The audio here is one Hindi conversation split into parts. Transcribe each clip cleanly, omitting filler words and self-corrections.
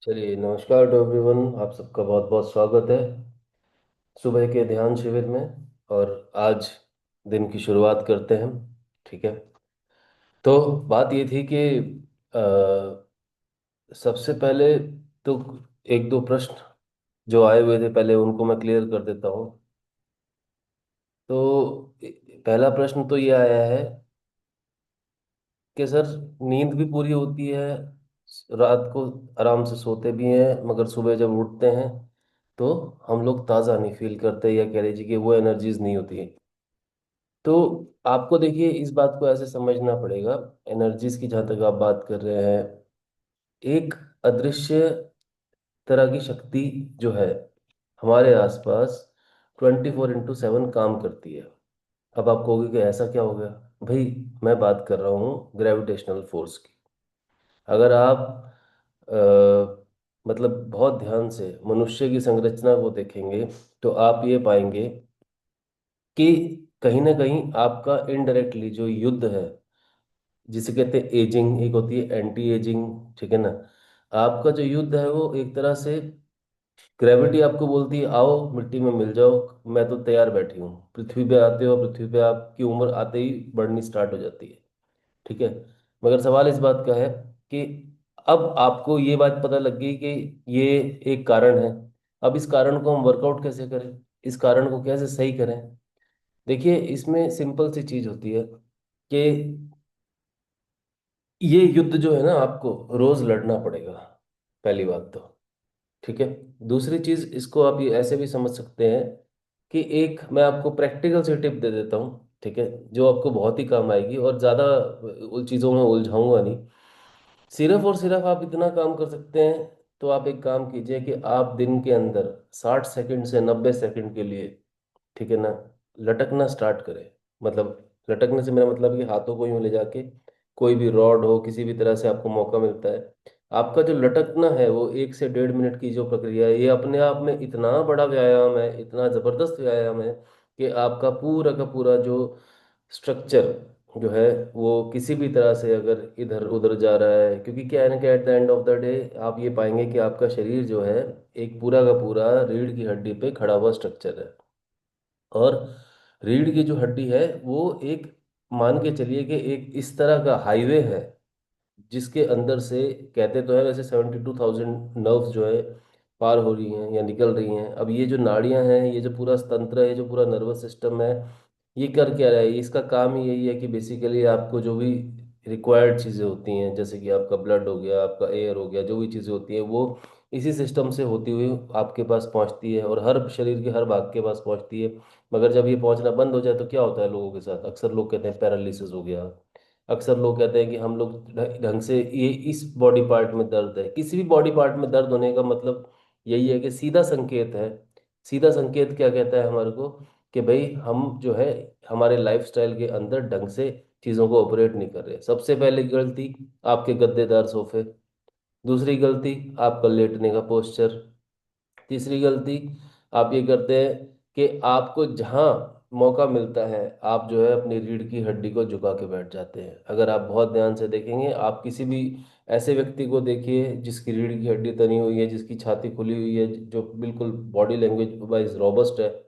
चलिए, नमस्कार टू एवरीवन। आप सबका बहुत बहुत स्वागत है सुबह के ध्यान शिविर में। और आज दिन की शुरुआत करते हैं। ठीक है। तो बात ये थी कि सबसे पहले तो एक दो प्रश्न जो आए हुए थे, पहले उनको मैं क्लियर कर देता हूँ। तो पहला प्रश्न तो ये आया है कि सर, नींद भी पूरी होती है, रात को आराम से सोते भी हैं, मगर सुबह जब उठते हैं तो हम लोग ताज़ा नहीं फील करते, या कह लीजिए कि वो एनर्जीज नहीं होती है। तो आपको देखिए, इस बात को ऐसे समझना पड़ेगा। एनर्जीज की जहाँ तक आप बात कर रहे हैं, एक अदृश्य तरह की शक्ति जो है हमारे आसपास 24/7 काम करती है। अब आप कहोगे कि ऐसा क्या हो गया। भाई, मैं बात कर रहा हूँ ग्रेविटेशनल फोर्स की। अगर आप मतलब बहुत ध्यान से मनुष्य की संरचना को देखेंगे तो आप ये पाएंगे कि कहीं ना कहीं आपका इनडायरेक्टली जो युद्ध है, जिसे कहते हैं एजिंग, एक होती है एंटी एजिंग, ठीक है ना। आपका जो युद्ध है वो एक तरह से ग्रेविटी आपको बोलती है आओ मिट्टी में मिल जाओ, मैं तो तैयार बैठी हूँ। पृथ्वी पे आते हो, पृथ्वी पे आपकी उम्र आते ही बढ़नी स्टार्ट हो जाती है। ठीक है। मगर सवाल इस बात का है कि अब आपको ये बात पता लग गई कि ये एक कारण है। अब इस कारण को हम वर्कआउट कैसे करें, इस कारण को कैसे सही करें। देखिए, इसमें सिंपल सी चीज होती है कि ये युद्ध जो है ना, आपको रोज लड़ना पड़ेगा, पहली बात तो। ठीक है। दूसरी चीज, इसको आप ये ऐसे भी समझ सकते हैं कि एक मैं आपको प्रैक्टिकल से टिप दे देता हूँ, ठीक है, जो आपको बहुत ही काम आएगी, और ज़्यादा उन चीज़ों में उलझाऊंगा नहीं। सिर्फ और सिर्फ आप इतना काम कर सकते हैं। तो आप एक काम कीजिए कि आप दिन के अंदर 60 सेकंड से 90 सेकंड के लिए, ठीक है ना, लटकना स्टार्ट करें। मतलब लटकने से मेरा मतलब है कि हाथों को यूं ले जाके, कोई भी रॉड हो, किसी भी तरह से आपको मौका मिलता है, आपका जो लटकना है वो 1 से 1.5 मिनट की जो प्रक्रिया है, ये अपने आप में इतना बड़ा व्यायाम है, इतना जबरदस्त व्यायाम है कि आपका पूरा का पूरा जो स्ट्रक्चर जो है वो किसी भी तरह से अगर इधर उधर जा रहा है, क्योंकि क्या है ना कि at the end of the day आप ये पाएंगे कि आपका शरीर जो है एक पूरा का पूरा रीढ़ की हड्डी पे खड़ा हुआ स्ट्रक्चर है। और रीढ़ की जो हड्डी है वो एक, मान के चलिए कि एक इस तरह का हाईवे है जिसके अंदर से, कहते तो है वैसे 72,000 नर्व्स जो है पार हो रही हैं या निकल रही हैं। अब ये जो नाड़ियां हैं, ये जो पूरा तंत्र है, जो पूरा नर्वस सिस्टम है, ये कर क्या रहा है, इसका काम ही यही है कि बेसिकली आपको जो भी रिक्वायर्ड चीज़ें होती हैं, जैसे कि आपका ब्लड हो गया, आपका एयर हो गया, जो भी चीज़ें होती हैं वो इसी सिस्टम से होती हुई आपके पास पहुंचती है, और हर शरीर के हर भाग के पास पहुंचती है। मगर जब ये पहुंचना बंद हो जाए तो क्या होता है लोगों के साथ, अक्सर लोग कहते हैं पैरालिसिस हो गया। अक्सर लोग कहते हैं कि हम लोग ढंग से, ये इस बॉडी पार्ट में दर्द है, किसी भी बॉडी पार्ट में दर्द होने का मतलब यही है कि सीधा संकेत है। सीधा संकेत क्या कहता है हमारे को, कि भाई हम जो है हमारे लाइफस्टाइल के अंदर ढंग से चीज़ों को ऑपरेट नहीं कर रहे। सबसे पहले गलती, आपके गद्देदार सोफे। दूसरी गलती, आपका लेटने का पोस्चर। तीसरी गलती, आप ये करते हैं कि आपको जहाँ मौका मिलता है आप जो है अपनी रीढ़ की हड्डी को झुका के बैठ जाते हैं। अगर आप बहुत ध्यान से देखेंगे, आप किसी भी ऐसे व्यक्ति को देखिए जिसकी रीढ़ की हड्डी तनी हुई है, जिसकी छाती खुली हुई है, जो बिल्कुल बॉडी लैंग्वेज वाइज रोबस्ट है,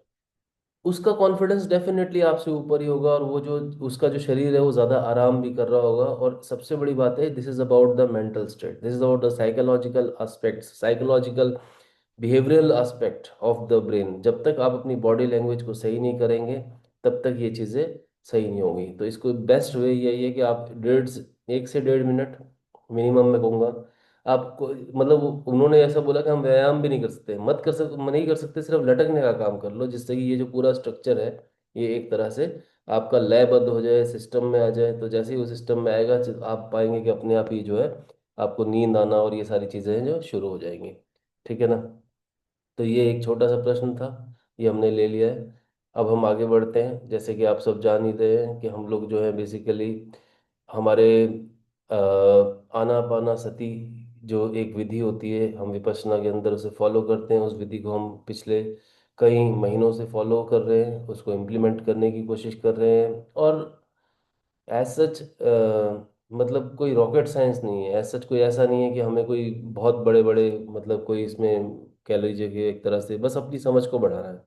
उसका कॉन्फिडेंस डेफिनेटली आपसे ऊपर ही होगा, और वो जो उसका जो शरीर है वो ज़्यादा आराम भी कर रहा होगा। और सबसे बड़ी बात है, this is about the mental state, this is about the psychological aspects, psychological behavioural aspect of the brain. जब तक आप अपनी बॉडी लैंग्वेज को सही नहीं करेंगे, तब तक ये चीज़ें सही नहीं होंगी। तो इसको बेस्ट वे यही है कि आप 1 से 1.5 मिनट मिनिमम मैं कहूँगा आपको, मतलब उन्होंने ऐसा बोला कि हम व्यायाम भी नहीं कर सकते, मत कर सकते, नहीं कर सकते, सिर्फ लटकने का काम कर लो, जिससे कि ये जो पूरा स्ट्रक्चर है ये एक तरह से आपका लयबद्ध हो जाए, सिस्टम में आ जाए। तो जैसे ही वो सिस्टम में आएगा, आप पाएंगे कि अपने आप ही जो है आपको नींद आना और ये सारी चीज़ें हैं जो शुरू हो जाएंगी। ठीक है ना। तो ये एक छोटा सा प्रश्न था, ये हमने ले लिया है। अब हम आगे बढ़ते हैं। जैसे कि आप सब जान ही रहे हैं कि हम लोग जो है बेसिकली हमारे आनापाना सती जो एक विधि होती है, हम विपश्यना के अंदर उसे फॉलो करते हैं। उस विधि को हम पिछले कई महीनों से फॉलो कर रहे हैं, उसको इम्प्लीमेंट करने की कोशिश कर रहे हैं। और एज सच मतलब कोई रॉकेट साइंस नहीं है, ऐसा कोई ऐसा नहीं है कि हमें कोई बहुत बड़े बड़े मतलब कोई इसमें कह लीजिए कि एक तरह से बस अपनी समझ को बढ़ाना है।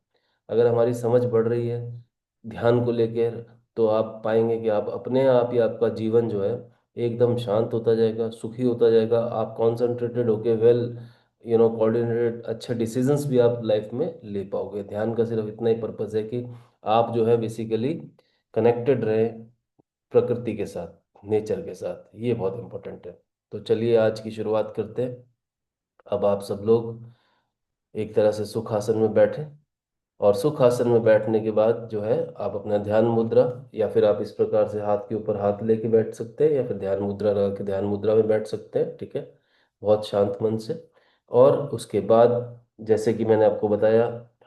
अगर हमारी समझ बढ़ रही है ध्यान को लेकर, तो आप पाएंगे कि आप अपने आप ही आपका जीवन जो है एकदम शांत होता जाएगा, सुखी होता जाएगा। आप कॉन्सेंट्रेटेड होके वेल कोऑर्डिनेटेड अच्छे डिसीजंस भी आप लाइफ में ले पाओगे। ध्यान का सिर्फ इतना ही पर्पस है कि आप जो है बेसिकली कनेक्टेड रहे प्रकृति के साथ, नेचर के साथ। ये बहुत इंपॉर्टेंट है। तो चलिए आज की शुरुआत करते हैं। अब आप सब लोग एक तरह से सुखासन में बैठें, और सुख आसन में बैठने के बाद जो है आप अपना ध्यान मुद्रा, या फिर आप इस प्रकार से हाथ के ऊपर हाथ लेके बैठ सकते हैं, या फिर ध्यान मुद्रा लगा के ध्यान मुद्रा में बैठ सकते हैं, ठीक है, बहुत शांत मन से। और उसके बाद जैसे कि मैंने आपको बताया,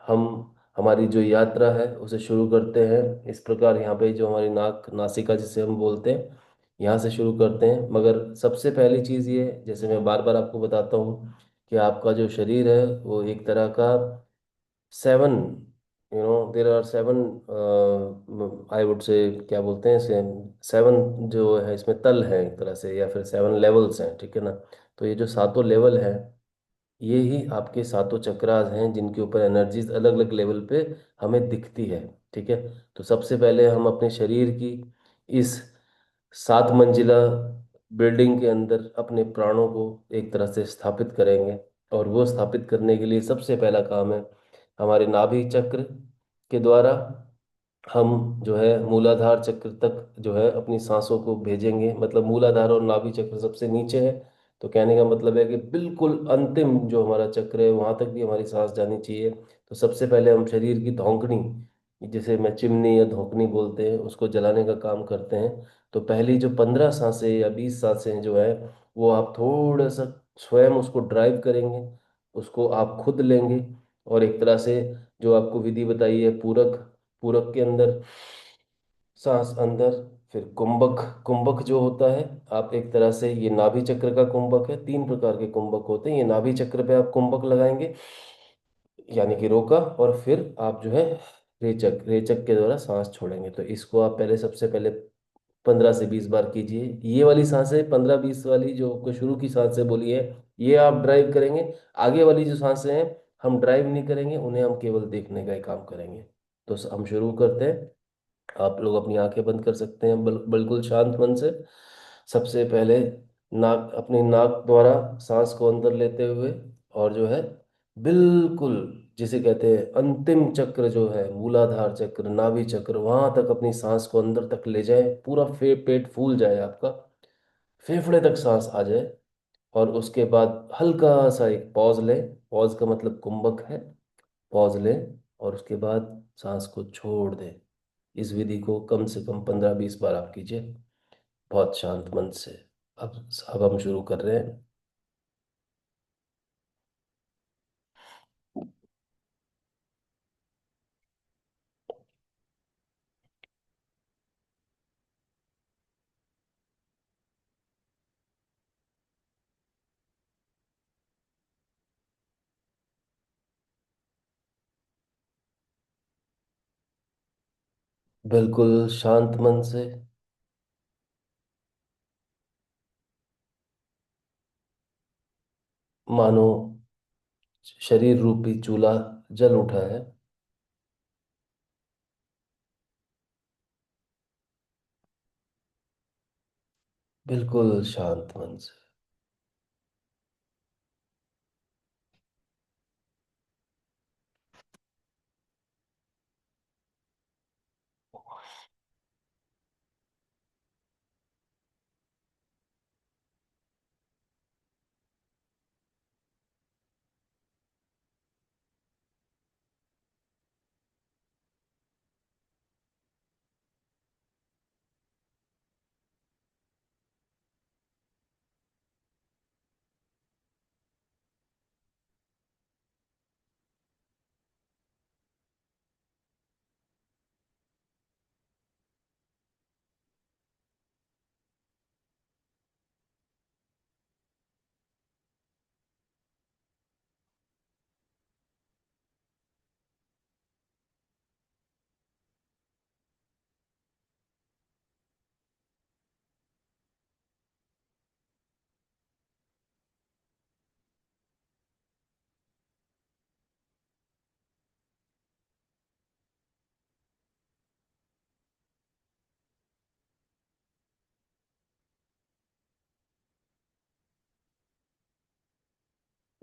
हम हमारी जो यात्रा है उसे शुरू करते हैं इस प्रकार। यहाँ पे जो हमारी नाक नासिका जिसे हम बोलते हैं, यहाँ से शुरू करते हैं। मगर सबसे पहली चीज़ ये, जैसे मैं बार बार आपको बताता हूँ, कि आपका जो शरीर है वो एक तरह का 7, there are 7, I would say, क्या बोलते हैं इसे, 7 जो है इसमें तल है एक तरह से, या फिर 7 लेवल्स हैं, ठीक है ना। तो ये जो सातों लेवल हैं, ये ही आपके सातों चक्रास हैं जिनके ऊपर एनर्जीज अलग अलग लेवल पे हमें दिखती है, ठीक है। तो सबसे पहले हम अपने शरीर की इस 7 मंजिला बिल्डिंग के अंदर अपने प्राणों को एक तरह से स्थापित करेंगे। और वो स्थापित करने के लिए सबसे पहला काम है हमारे नाभि चक्र के द्वारा हम जो है मूलाधार चक्र तक जो है अपनी सांसों को भेजेंगे। मतलब मूलाधार और नाभि चक्र सबसे नीचे है, तो कहने का मतलब है कि बिल्कुल अंतिम जो हमारा चक्र है वहां तक भी हमारी सांस जानी चाहिए। तो सबसे पहले हम शरीर की धौंकनी, जिसे मैं चिमनी या धौंकनी बोलते हैं, उसको जलाने का काम करते हैं। तो पहली जो 15 सांसें या 20 सांसें जो है, वो आप थोड़ा सा स्वयं उसको ड्राइव करेंगे, उसको आप खुद लेंगे। और एक तरह से जो आपको विधि बताई है पूरक, पूरक के अंदर सांस अंदर, फिर कुंभक, कुंभक जो होता है, आप एक तरह से ये नाभि चक्र का कुंभक है। 3 प्रकार के कुंभक होते हैं। ये नाभि चक्र पे आप कुंभक लगाएंगे, यानी कि रोका, और फिर आप जो है रेचक, रेचक के द्वारा सांस छोड़ेंगे। तो इसको आप पहले सबसे पहले 15 से 20 बार कीजिए। ये वाली सांसें 15-20 वाली जो आपको शुरू की सांसें बोली है, ये आप ड्राइव करेंगे। आगे वाली जो सांसें हैं हम ड्राइव नहीं करेंगे, उन्हें हम केवल देखने का ही काम करेंगे। तो हम शुरू करते हैं। आप लोग अपनी आंखें बंद कर सकते हैं बिल्कुल शांत मन से। सबसे पहले नाक, अपनी नाक द्वारा सांस को अंदर लेते हुए, और जो है बिल्कुल जिसे कहते हैं अंतिम चक्र जो है मूलाधार चक्र, नाभि चक्र, वहां तक अपनी सांस को अंदर तक ले जाए। पूरा पेट फूल जाए आपका, फेफड़े तक सांस आ जाए। और उसके बाद हल्का सा एक पॉज लें। पॉज का मतलब कुंभक है। पॉज लें और उसके बाद सांस को छोड़ दें। इस विधि को कम से कम 15-20 बार आप कीजिए, बहुत शांत मन से। अब हम शुरू कर रहे हैं। बिल्कुल शांत मन से, मानो शरीर रूपी चूल्हा जल उठा है। बिल्कुल शांत मन से।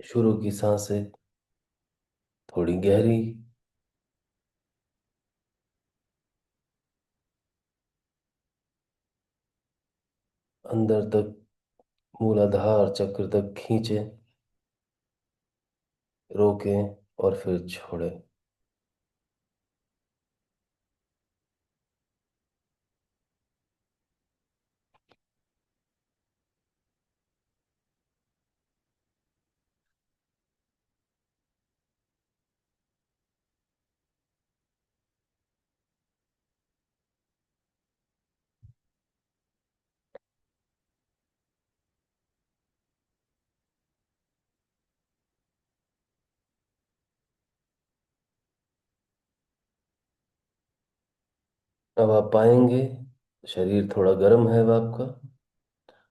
शुरू की सांसें थोड़ी गहरी, अंदर तक, मूलाधार चक्र तक खींचे, रोकें और फिर छोड़ें। अब आप पाएंगे शरीर थोड़ा गर्म है अब आपका।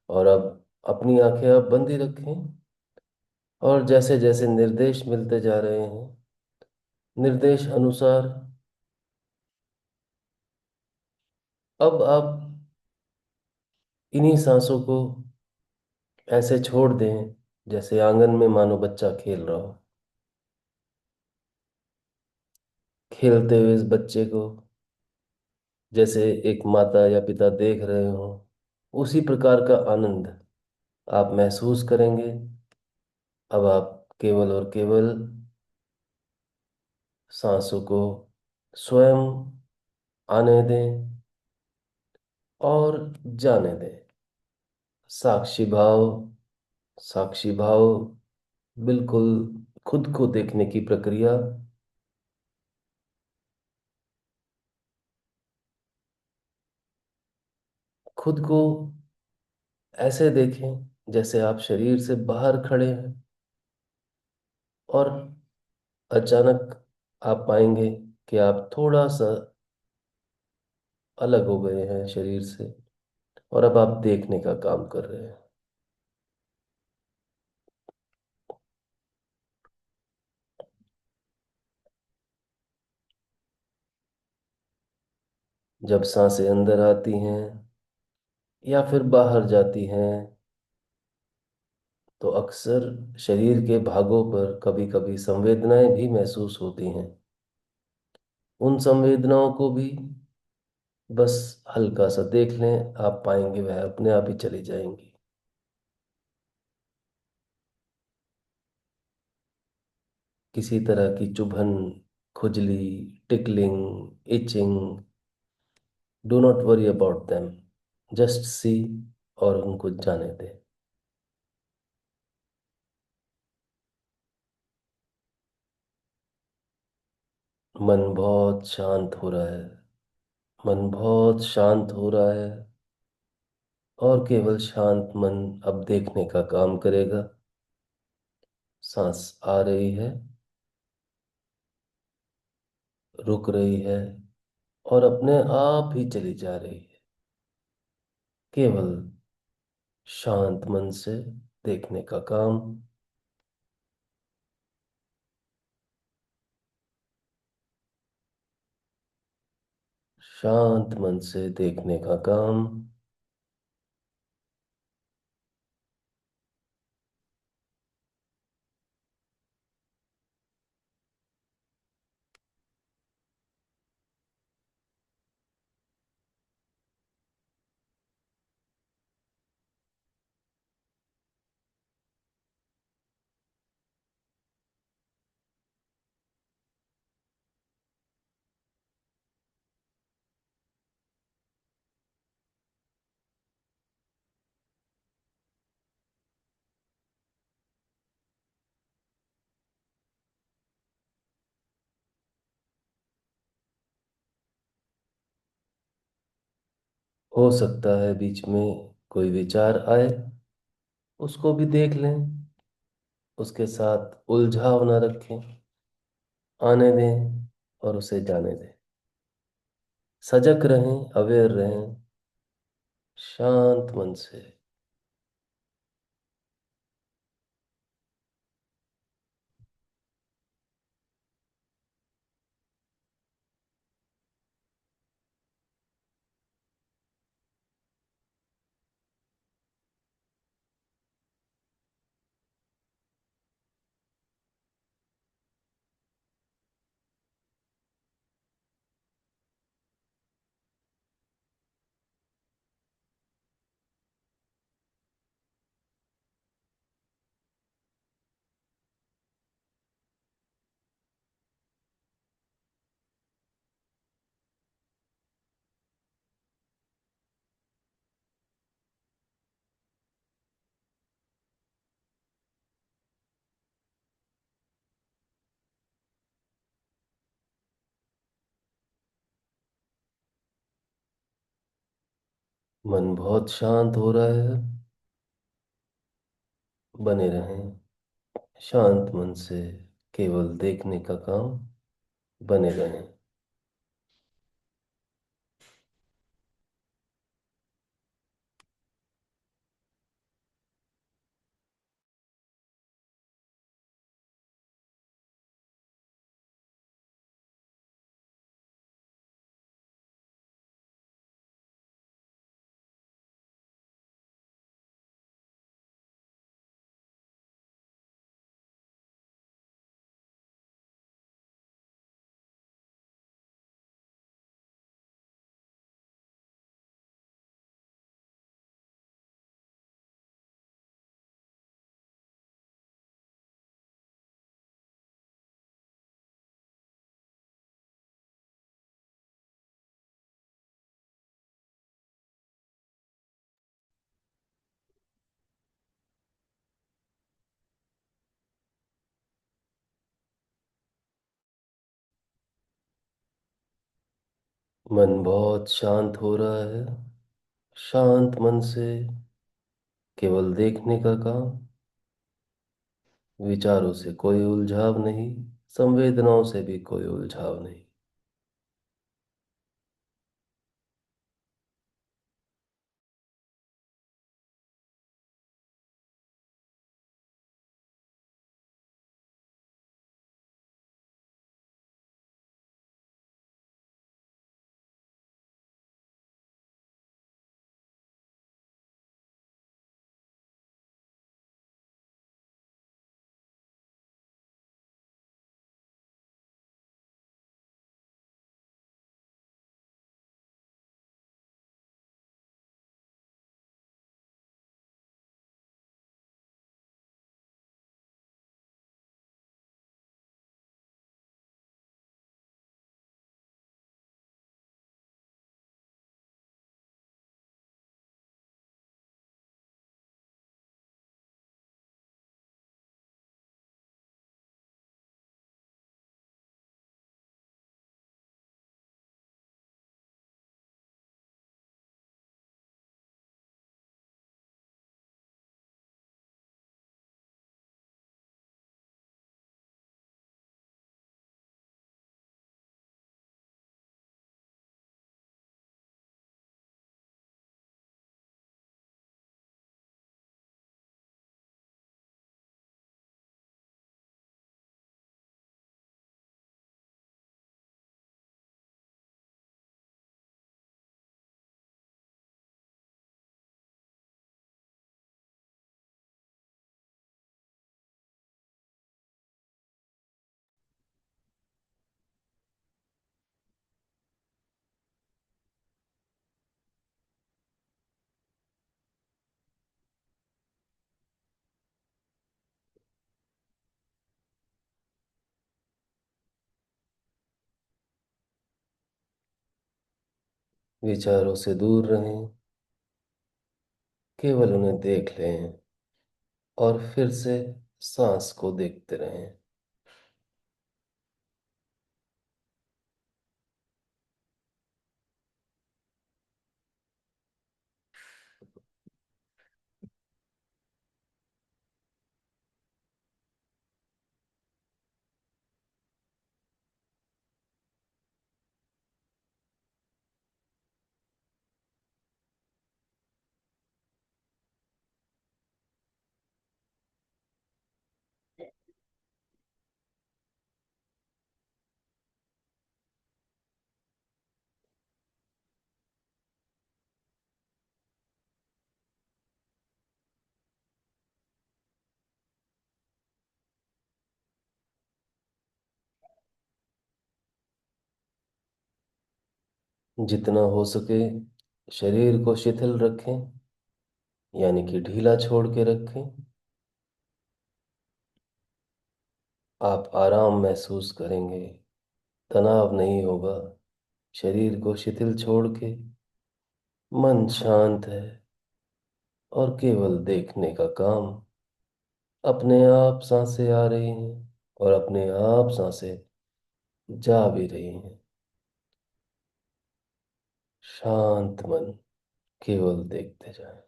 और अब अपनी आंखें आप बंद ही रखें, और जैसे जैसे निर्देश मिलते जा रहे हैं, निर्देश अनुसार अब आप इन्हीं सांसों को ऐसे छोड़ दें जैसे आंगन में मानो बच्चा खेल रहा हो। खेलते हुए इस बच्चे को जैसे एक माता या पिता देख रहे हो, उसी प्रकार का आनंद आप महसूस करेंगे। अब आप केवल और केवल सांसों को स्वयं आने दें और जाने दें। साक्षी भाव, साक्षी भाव, बिल्कुल खुद को देखने की प्रक्रिया। खुद को ऐसे देखें जैसे आप शरीर से बाहर खड़े हैं, और अचानक आप पाएंगे कि आप थोड़ा सा अलग हो गए हैं शरीर से, और अब आप देखने का काम कर रहे हैं। जब सांसें अंदर आती हैं या फिर बाहर जाती हैं, तो अक्सर शरीर के भागों पर कभी कभी संवेदनाएं भी महसूस होती हैं। उन संवेदनाओं को भी बस हल्का सा देख लें, आप पाएंगे वह अपने आप ही चली जाएंगी। किसी तरह की चुभन, खुजली, tickling, itching, do not worry about them, just see और उनको जाने दें। मन बहुत शांत हो रहा है, मन बहुत शांत हो रहा है, और केवल शांत मन अब देखने का काम करेगा। सांस आ रही है, रुक रही है, और अपने आप ही चली जा रही है। केवल शांत मन से देखने का काम। शांत मन से देखने का काम। हो सकता है बीच में कोई विचार आए, उसको भी देख लें, उसके साथ उलझाव न रखें, आने दें और उसे जाने दें। सजग रहें, अवेयर रहें, शांत मन से। मन बहुत शांत हो रहा है। बने रहें शांत मन से, केवल देखने का काम। बने रहें। मन बहुत शांत हो रहा है। शांत मन से, केवल देखने का काम। विचारों से कोई उलझाव नहीं, संवेदनाओं से भी कोई उलझाव नहीं। विचारों से दूर रहें, केवल उन्हें देख लें और फिर से सांस को देखते रहें। जितना हो सके शरीर को शिथिल रखें, यानी कि ढीला छोड़ के रखें। आप आराम महसूस करेंगे, तनाव नहीं होगा। शरीर को शिथिल छोड़ के मन शांत है और केवल देखने का काम। अपने आप सांसें आ रही हैं और अपने आप सांसें जा भी रही हैं। शांत मन, केवल देखते जाएं।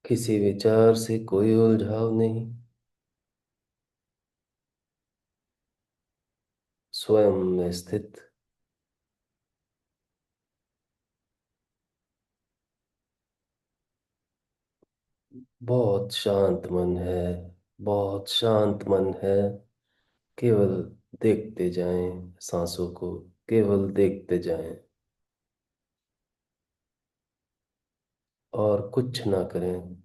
किसी विचार से कोई उलझाव नहीं, स्वयं में स्थित। बहुत शांत मन है, बहुत शांत मन है। केवल देखते जाएं सांसों को, केवल देखते जाएं और कुछ ना करें।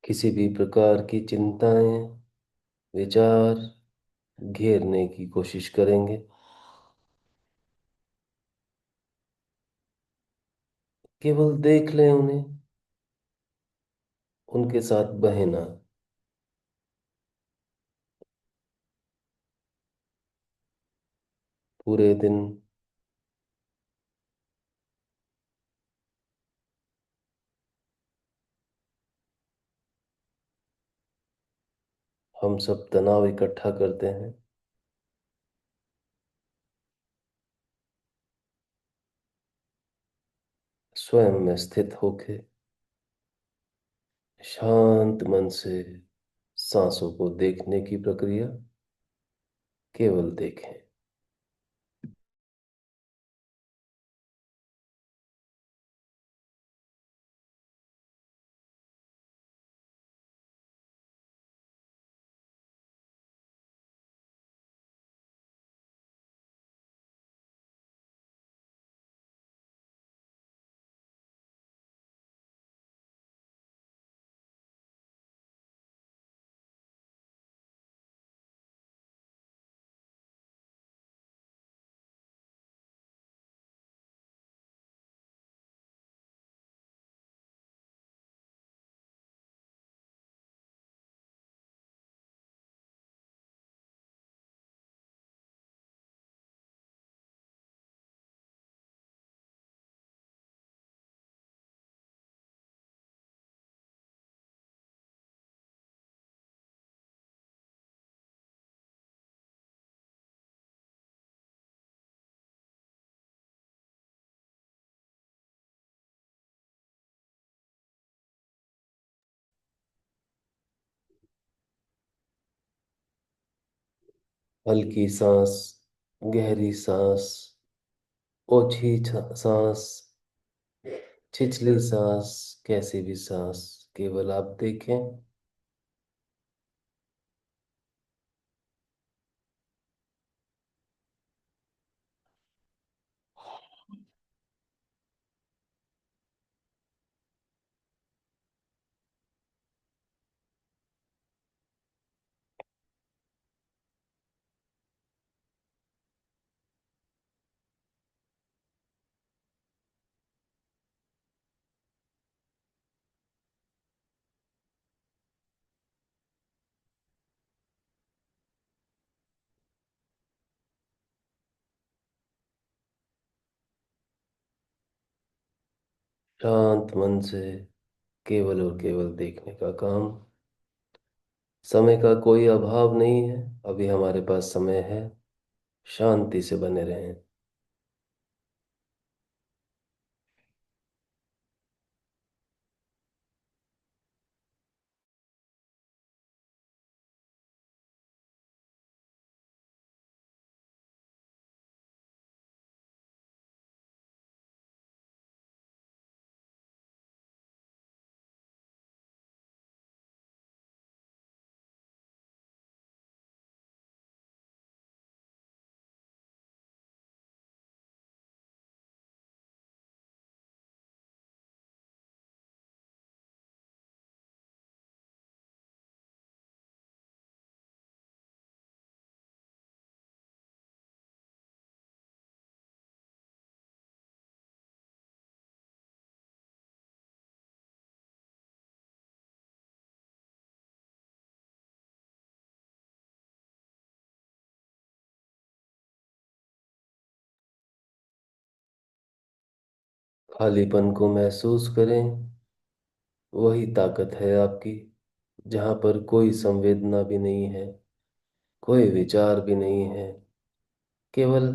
किसी भी प्रकार की चिंताएं, विचार घेरने की कोशिश करेंगे, केवल देख लें उन्हें, उनके साथ बहना। पूरे दिन हम सब तनाव इकट्ठा करते हैं, स्वयं में स्थित होके शांत मन से सांसों को देखने की प्रक्रिया केवल देखें। हल्की सांस, गहरी सांस, ओछी सांस, छिछली सांस, कैसी भी सांस, केवल आप देखें। शांत मन से केवल और केवल देखने का काम। समय का कोई अभाव नहीं है, अभी हमारे पास समय है। शांति से बने रहें। खालीपन को महसूस करें। वही ताकत है आपकी, जहाँ पर कोई संवेदना भी नहीं है, कोई विचार भी नहीं है। केवल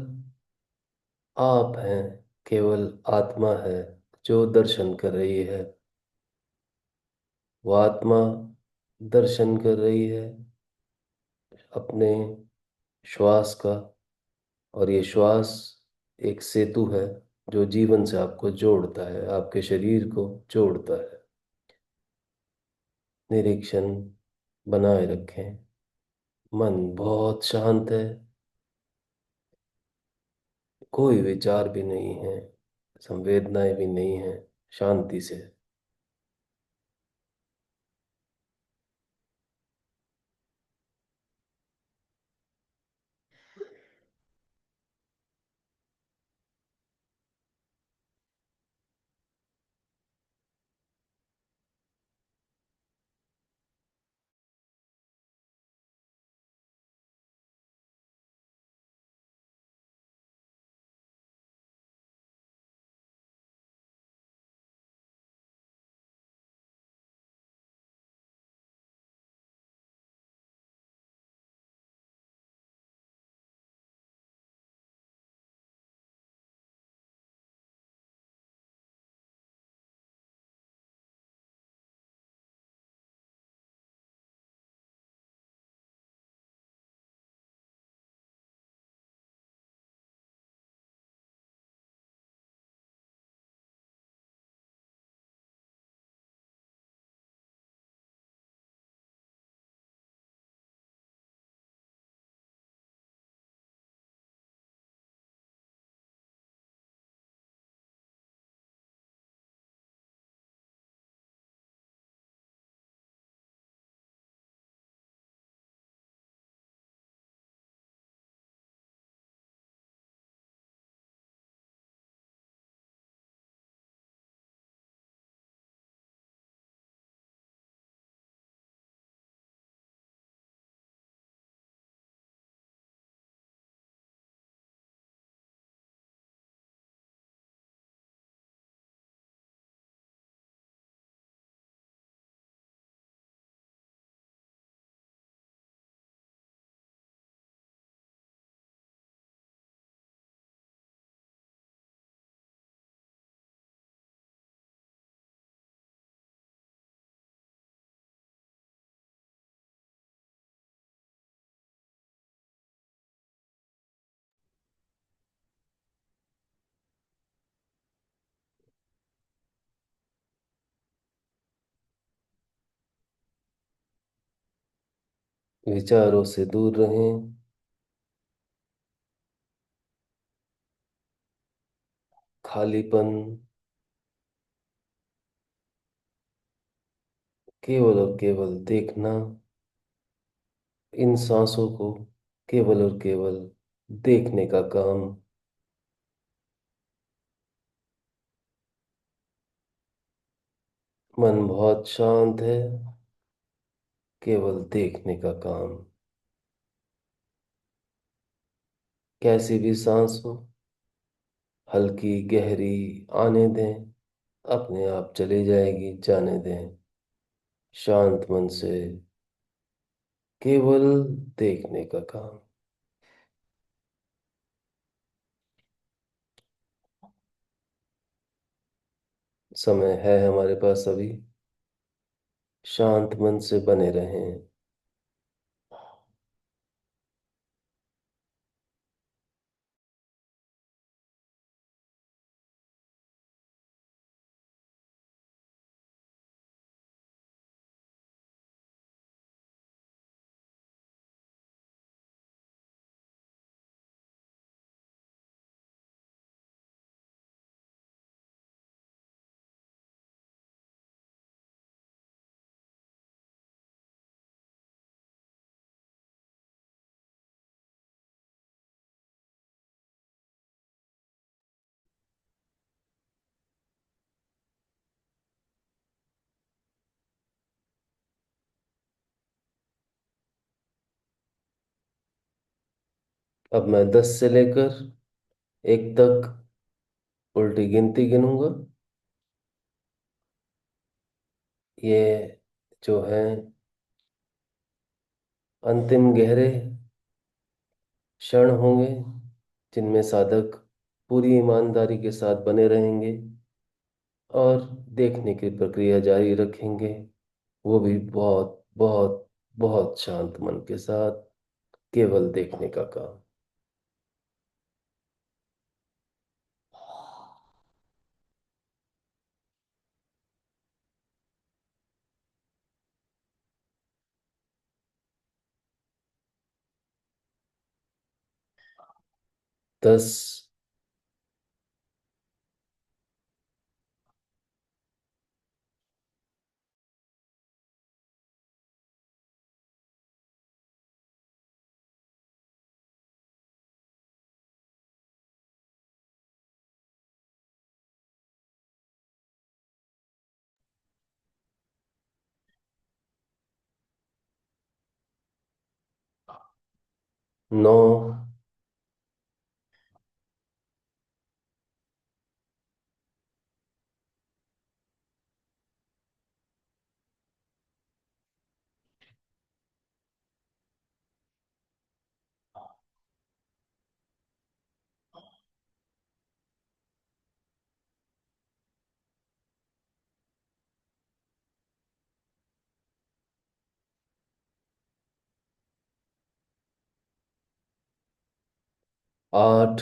आप हैं, केवल आत्मा है जो दर्शन कर रही है। वो आत्मा दर्शन कर रही है अपने श्वास का। और ये श्वास एक सेतु है जो जीवन से आपको जोड़ता है, आपके शरीर को जोड़ता है। निरीक्षण बनाए रखें। मन बहुत शांत है, कोई विचार भी नहीं है, संवेदनाएं भी नहीं है। शांति से। विचारों से दूर रहें। खालीपन, केवल और केवल देखना। इन सांसों को केवल और केवल देखने का काम। मन बहुत शांत है, केवल देखने का काम। कैसी भी सांस हो, हल्की गहरी आने दें, अपने आप चली जाएगी, जाने दें। शांत मन से केवल देखने का काम। समय है हमारे पास अभी। शांत मन से बने रहें। अब मैं 10 से लेकर 1 तक उल्टी गिनती गिनूंगा। ये जो है अंतिम गहरे क्षण होंगे, जिनमें साधक पूरी ईमानदारी के साथ बने रहेंगे और देखने की प्रक्रिया जारी रखेंगे। वो भी बहुत बहुत बहुत शांत मन के साथ, केवल देखने का काम। 10। नौ। आठ।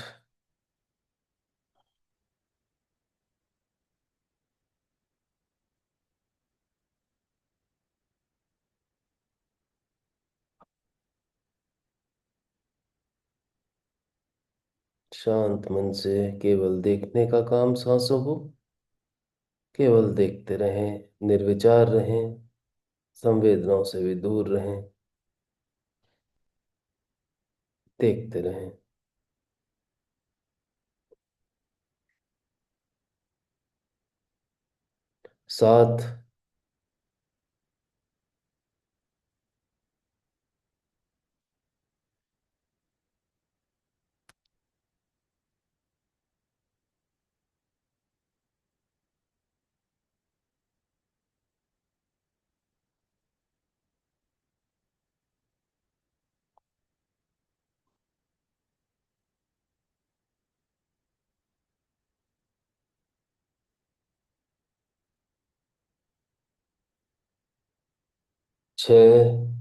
शांत मन से केवल देखने का काम। सांसों को केवल देखते रहें, निर्विचार रहें, संवेदनाओं से भी दूर रहें, देखते रहें। 7। 6।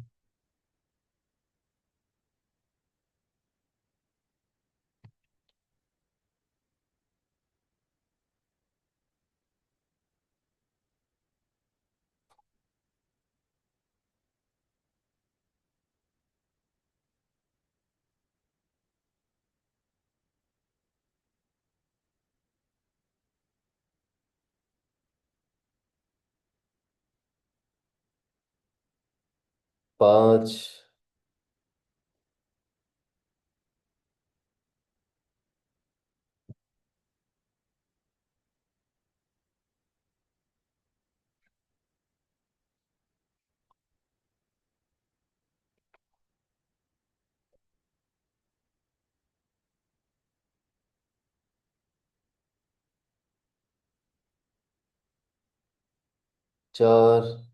5, 4।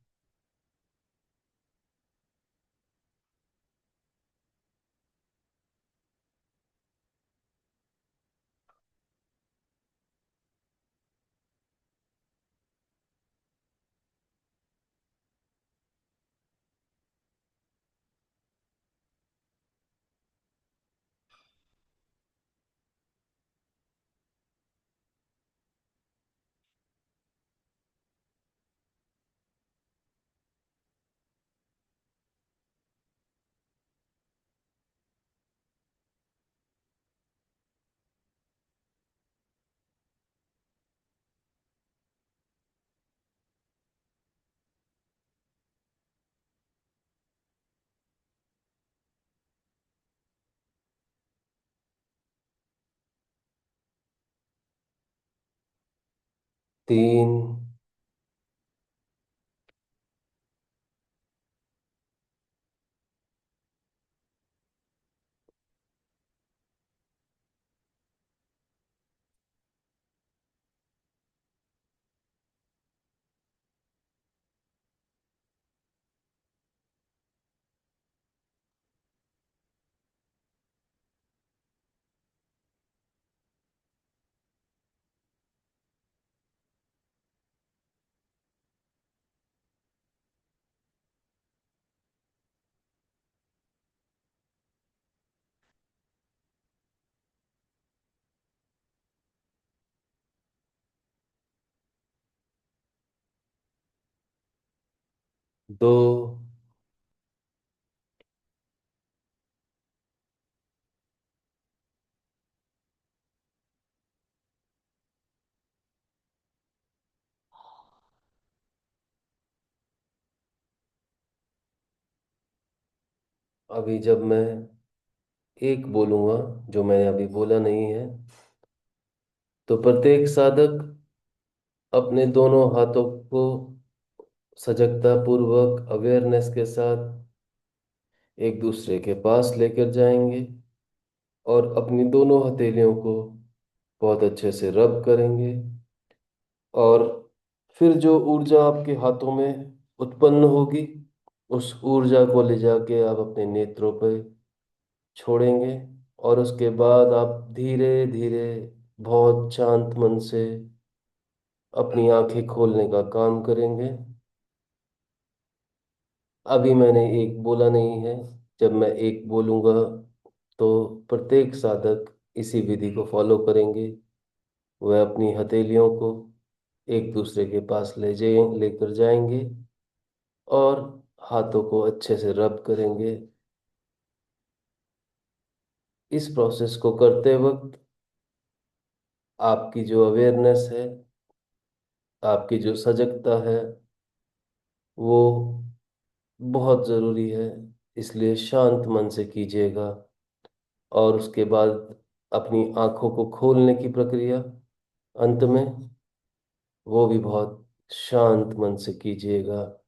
तीन। दो। अभी जब मैं एक बोलूंगा, जो मैंने अभी बोला नहीं है, तो प्रत्येक साधक अपने दोनों हाथों को सजगता पूर्वक अवेयरनेस के साथ एक दूसरे के पास लेकर जाएंगे और अपनी दोनों हथेलियों को बहुत अच्छे से रब करेंगे। और फिर जो ऊर्जा आपके हाथों में उत्पन्न होगी, उस ऊर्जा को ले जाके आप अपने नेत्रों पर छोड़ेंगे। और उसके बाद आप धीरे धीरे बहुत शांत मन से अपनी आंखें खोलने का काम करेंगे। अभी मैंने एक बोला नहीं है। जब मैं एक बोलूंगा तो प्रत्येक साधक इसी विधि को फॉलो करेंगे। वह अपनी हथेलियों को एक दूसरे के पास लेकर जाएंगे और हाथों को अच्छे से रब करेंगे। इस प्रोसेस को करते वक्त आपकी जो अवेयरनेस है, आपकी जो सजगता है, वो बहुत ज़रूरी है। इसलिए शांत मन से कीजिएगा। और उसके बाद अपनी आंखों को खोलने की प्रक्रिया अंत में, वो भी बहुत शांत मन से कीजिएगा।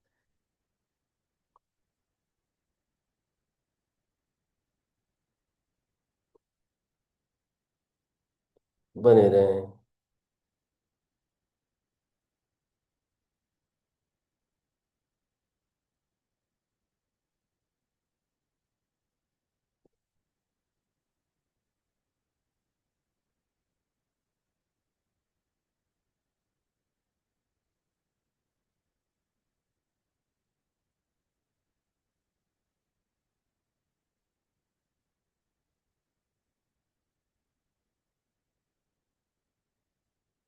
बने रहें।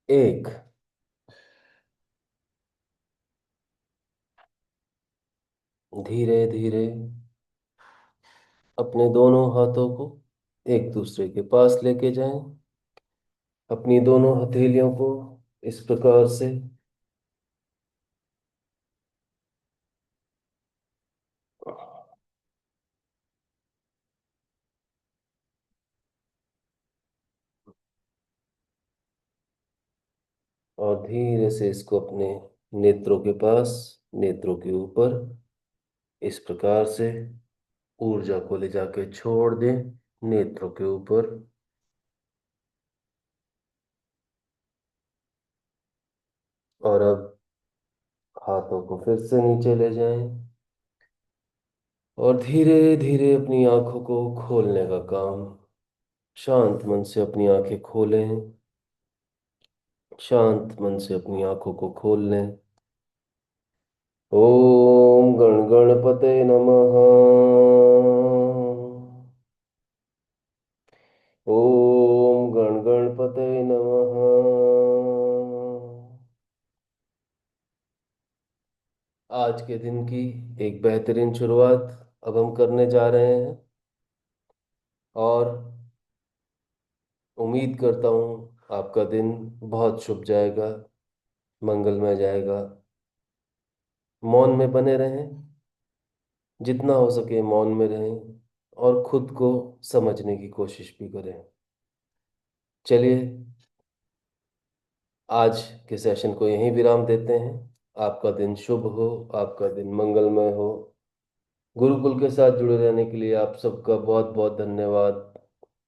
एक। धीरे धीरे अपने दोनों हाथों को एक दूसरे के पास लेके जाएं। अपनी दोनों हथेलियों को इस प्रकार से और धीरे से इसको अपने नेत्रों के पास, नेत्रों के ऊपर इस प्रकार से ऊर्जा को ले जाके छोड़ दें नेत्रों के ऊपर। और अब हाथों को फिर से नीचे ले जाएं और धीरे धीरे अपनी आंखों को खोलने का काम। शांत मन से अपनी आंखें खोलें, शांत मन से अपनी आंखों को खोल लें। ओम गण गणपते नमः। ओम गण गणपते नमः। आज के दिन की एक बेहतरीन शुरुआत अब हम करने जा रहे हैं और उम्मीद करता हूँ आपका दिन बहुत शुभ जाएगा, मंगलमय जाएगा। मौन में बने रहें, जितना हो सके मौन में रहें और खुद को समझने की कोशिश भी करें। चलिए आज के सेशन को यहीं विराम देते हैं। आपका दिन शुभ हो, आपका दिन मंगलमय हो। गुरुकुल के साथ जुड़े रहने के लिए आप सबका बहुत बहुत धन्यवाद।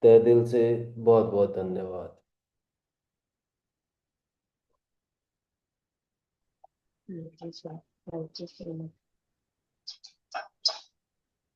तहे दिल से बहुत बहुत धन्यवाद। Thank you sir, thank you so much.